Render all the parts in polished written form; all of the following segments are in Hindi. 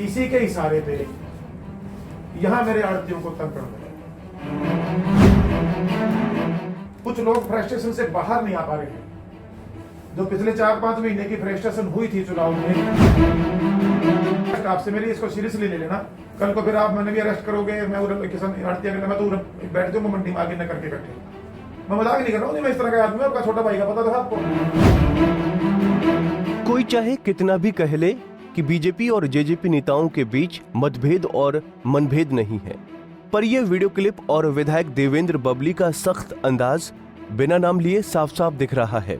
इसी के इशारे पे यहाँ मेरे आड़तियों को तंग कर रहे हैं। कुछ लोग फ्रस्ट्रेशन से बाहर नहीं आ पा रहे हैं। जो पिछले 4-5 महीने की फ्रस्ट्रेशन हुई थी चुनाव में, आपसे मेरी इसको सीरियसली ले लेना। कल को फिर आप मैंने भी अरेस्ट करोगे, मैं किसान आड़ती मैं तो बैठ जाऊंगा मंडी में आगे न करके इकट्ठे। मैं मजाक नहीं कर रहा हूँ, मैं इस तरह का आदमी हूँ। आपका छोटा भाई का पता था आपको। कोई चाहे कितना भी कह ले कि बीजेपी और जेजेपी नेताओं के बीच मतभेद और मनभेद नहीं है, पर यह वीडियो क्लिप और विधायक देवेंद्र बबली का सख्त अंदाज बिना नाम लिए साफ साफ दिख रहा है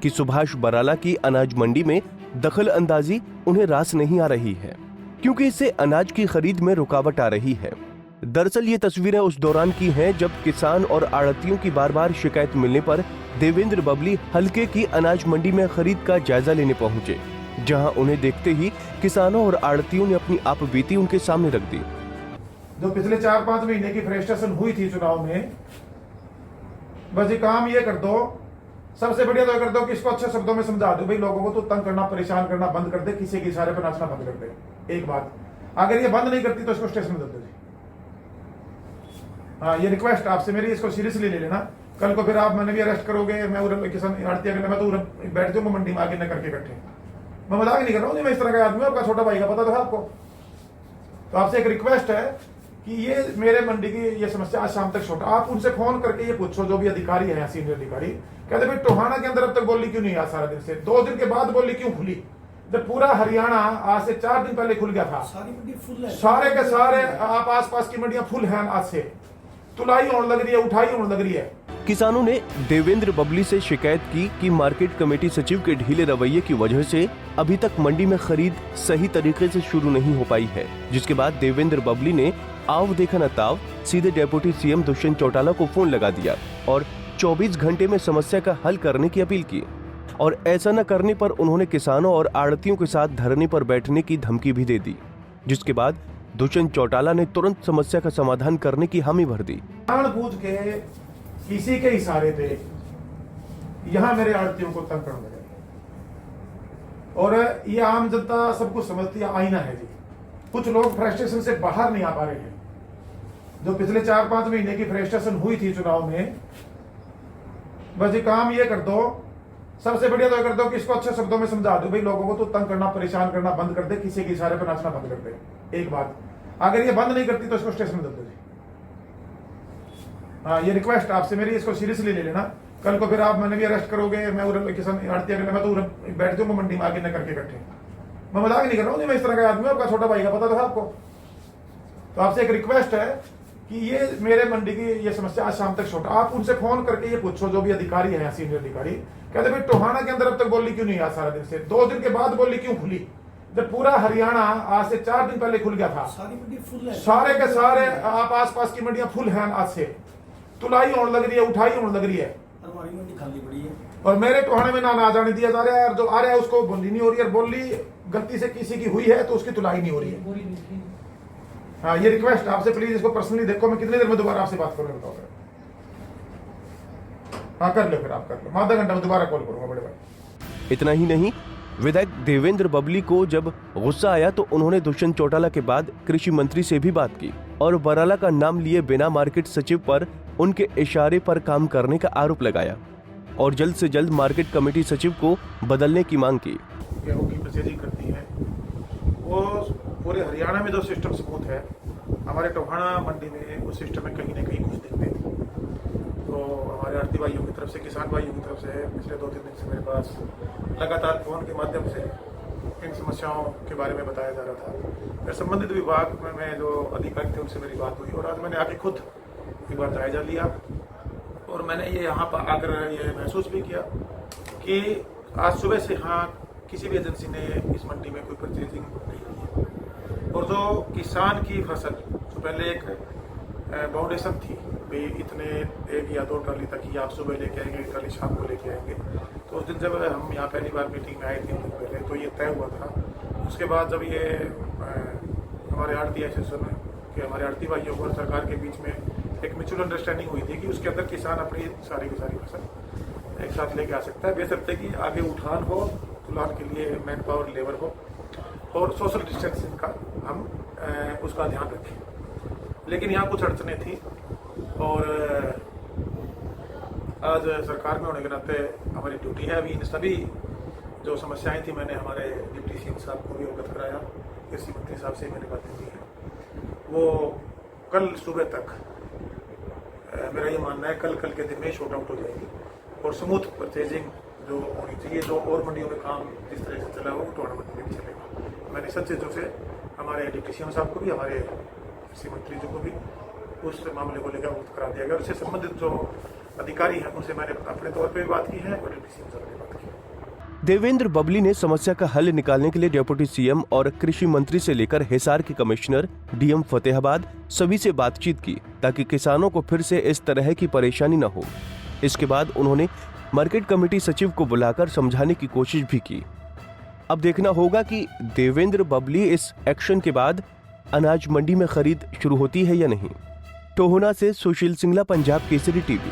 कि सुभाष बराला की अनाज मंडी में दखल अंदाजी उन्हें रास नहीं आ रही है, क्योंकि इससे अनाज की खरीद में रुकावट आ रही है। दरअसल ये तस्वीरें उस दौरान की हैं जब किसान और आड़तियों की बार बार शिकायत मिलने पर देवेंद्र बबली हल्के की अनाज मंडी में खरीद का जायजा लेने पहुंचे, जहां उन्हें देखते ही किसानों और आड़तियों ने अपनी आपबीती उनके सामने रख दी। जो पिछले 4-5 महीने की फ्रस्ट्रेशन हुई थी चुनाव में, बस ये काम ये कर दो, सबसे बढ़िया तो कर दो कि इसको अच्छे शब्दों में समझा दो, भाई लोगों को तो तंग करना, परेशान करना बंद कर दे, किसी के इशारे पर नाचना बंद कर दे। एक बात, अगर ये बंद नहीं करती तो इसको स्टेशन में दे दो। हाँ, ये रिक्वेस्ट आपसे मेरी, इसको सीरियसली ले लेना। कल को फिर आप मैंने भी अरेस्ट करोगे, मैं किसान आड़ती मैं तो बैठ जाऊंगा मंडी में आगे न करके इकट्ठे। मैं मजाक नहीं कर रहा हूँ, मैं इस तरह का आदमी हूँ। आपका छोटा भाई का पता था आपको। तो आपसे एक रिक्वेस्ट है कि ये मेरे मंडी की ये समस्या आज शाम तक छोटा, आप उनसे फोन करके ये पूछो, जो भी अधिकारी है, सीनियर अधिकारी, कहते भाई टोहाना के अंदर अब तक बोली क्यों नहीं आ सारा दिन से, 2 दिन के बाद बोली क्यों खुली, जब पूरा हरियाणा आज से 4 दिन पहले खुल गया था। सारी मंडी फुल है, सारे के सारे आप आसपास की मंडियां फुल हैं। आज से तुलाई होने लग रही है, उठाई होने लग रही है। किसानों ने देवेंद्र बबली से शिकायत की कि मार्केट कमेटी सचिव के ढीले रवैये की वजह से अभी तक मंडी में खरीद सही तरीके से शुरू नहीं हो पाई है, जिसके बाद देवेंद्र बबली ने आव देखा न ताव सीधे डेप्यूटी सीएम दुष्यंत चौटाला को फोन लगा दिया और 24 घंटे में समस्या का हल करने की अपील की। और ऐसा न करने पर उन्होंने किसानों और आड़तियों के साथ धरने पर बैठने की धमकी भी दे दी, जिसके बाद दुष्यंत चौटाला ने तुरंत समस्या का समाधान करने की हामी भर दी। जानबूझ के इसी के इशारे पे यहाँ मेरे आड़तियों को तंग करने लगे, और ये आम जनता सब कुछ समझती है, आईना है जी। कुछ लोग फ्रस्ट्रेशन से बाहर नहीं आ पा रहे हैं। जो पिछले 4-5 महीने की फ्रस्ट्रेशन हुई थी चुनाव में, बस ये काम ये कर दो, सबसे बढ़िया तो कर दो कि इसको अच्छे शब्दों में समझा दो, भाई लोगों को तो तंग करना, परेशान करना बंद कर दे, किसी के इशारे पर नाचना बंद कर दे। एक बात, अगर ये बंद नहीं करती तो इसको स्टेशन में दे दो। हाँ, ये रिक्वेस्ट आपसे मेरी, इसको सीरियसली ले लेना। कल को फिर आप मैंने भी अरेस्ट करोगे, मैं किसान आड़ती मैं तो बैठ जाऊंगा मंडी में आगे न करके इकट्ठे। मैं मजाक नहीं कर रहा हूँ, मैं इस तरह का आदमी हूँ। आपका छोटा भाई का पता था आपको। तो आपसे एक रिक्वेस्ट है कि ये मेरे मंडी की ये समस्या आज शाम तक छोटा, आप उनसे फोन करके ये पूछो, जो भी अधिकारी है, सीनियर अधिकारी, कहते भाई टोहाना के अंदर अब तक बोली क्यों नहीं आ सारा दिन से, 2 दिन के बाद बोली क्यों खुली, जब पूरा हरियाणा आज से 4 दिन पहले खुल गया था। सारी मंडी फुल है, सारे के सारे आप आसपास की मंडियां फुल हैं। आज से तुलाई होने लग रही है, उठाई होने लग रही है, हमारी मंडी खाली पड़ी है। और मेरे टोहाने में ना जाने दिया जा रहा है। जो आ रहा है उसको बोली नहीं हो रही है, बोली गलती से किसी की हुई है तो उसकी तुलाई नहीं हो रही है। हाँ, ये रिक्वेस्ट आपसे, प्लीज इसको पर्सनली देखो। मैं कितनी देर में दोबारा आपसे बात करूंगा बताओ। हाँ, कर लो, फिर आप कर लो, आधा घंटा में दोबारा कॉल करूंगा बड़े भाई। इतना ही नहीं, विधायक देवेंद्र बबली को जब गुस्सा आया तो उन्होंने दुष्यंत चौटाला के बाद कृषि मंत्री से भी बात की और बराला का नाम लिए बिना मार्केट सचिव पर उनके इशारे पर काम करने का आरोप लगाया और जल्द से जल्द मार्केट कमेटी सचिव को बदलने की मांग की। गेहूं की प्रोसेसिंग करती है, वो पूरे हरियाणा में जो सिस्टम स्मूथ है, हमारे टोहाना मंडी में उस सिस्टम में कहीं ना कहीं कुछ दिक्कतें थी। तो हमारे आड़ती भाइयों की तरफ से, किसान भाइयों की तरफ से पिछले 2-3 दिन से मेरे पास लगातार फोन के माध्यम से इन समस्याओं के बारे में बताया जा रहा था। फिर संबंधित विभाग में जो अधिकारी थे उनसे मेरी बात हुई, और आज मैंने आके खुद एक बार जायजा लिया, और मैंने ये यहाँ पर आकर ये महसूस भी किया कि आज सुबह से यहाँ किसी भी एजेंसी ने इस मंडी में कोई परचेजिंग नहीं की है। और जो किसान की फसल, जो पहले एक बाउंडेशन थी, भाई इतने 1 या 2 ट्राली तक ही आप सुबह लेके आएंगे, 1 ट्राली शाम को लेके आएंगे, तो उस दिन जब हम यहाँ पहली बार मीटिंग में आए 3 दिन पहले, तो ये तय हुआ था। उसके बाद जब ये हमारे आड़ती एसोसिएशन के, हमारे आड़ती भाइयों और सरकार के बीच में एक म्यूचुअल अंडरस्टैंडिंग हुई थी कि उसके अंदर किसान अपनी सारी की सारी फसल एक साथ लेके आ सकता है, बेशर्ते कि आगे उठान हो, तुलान के लिए मैन पावर लेबर हो, और सोशल डिस्टेंसिंग का हम उसका ध्यान रखें। लेकिन यहाँ कुछ अड़चनें थी और आज सरकार में होने के नाते हमारी ड्यूटी है। अभी इन सभी जो समस्याएं थी मैंने हमारे डिप्टी सीएम साहब को भी अवगत कराया, कृषि मंत्री साहब से मैंने बातें की हैं। वो कल सुबह तक मेरा ये मानना है कल के दिन में शॉर्ट आउट हो जाएगी और स्मूथ परचेजिंग जो होनी चाहिए, जो और मंडियों में काम जिस तरह से चला वो टोहाना मंडी में भी चलेगा। मैंने सब चीज़ों से हमारे डिप्टी सीएम साहब को भी, हमारे कृषि मंत्री जी को भी उस मामले को लेकर अवगत करा दिया गया। उससे संबंधित जो अधिकारी हैं उनसे मैंने अपने तौर पर भी बात की है और डिप्टी सीएम साहब ने बात की है। देवेंद्र बबली ने समस्या का हल निकालने के लिए डिप्टी सीएम और कृषि मंत्री से लेकर हिसार के कमिश्नर, डीएम फतेहाबाद सभी से बातचीत की ताकि किसानों को फिर से इस तरह की परेशानी न हो। इसके बाद उन्होंने मार्केट कमेटी सचिव को बुलाकर समझाने की कोशिश भी की। अब देखना होगा कि देवेंद्र बबली इस एक्शन के बाद अनाज मंडी में खरीद शुरू होती है या नहीं। टोहाना से सुशील सिंगला, पंजाब केसरी टीवी।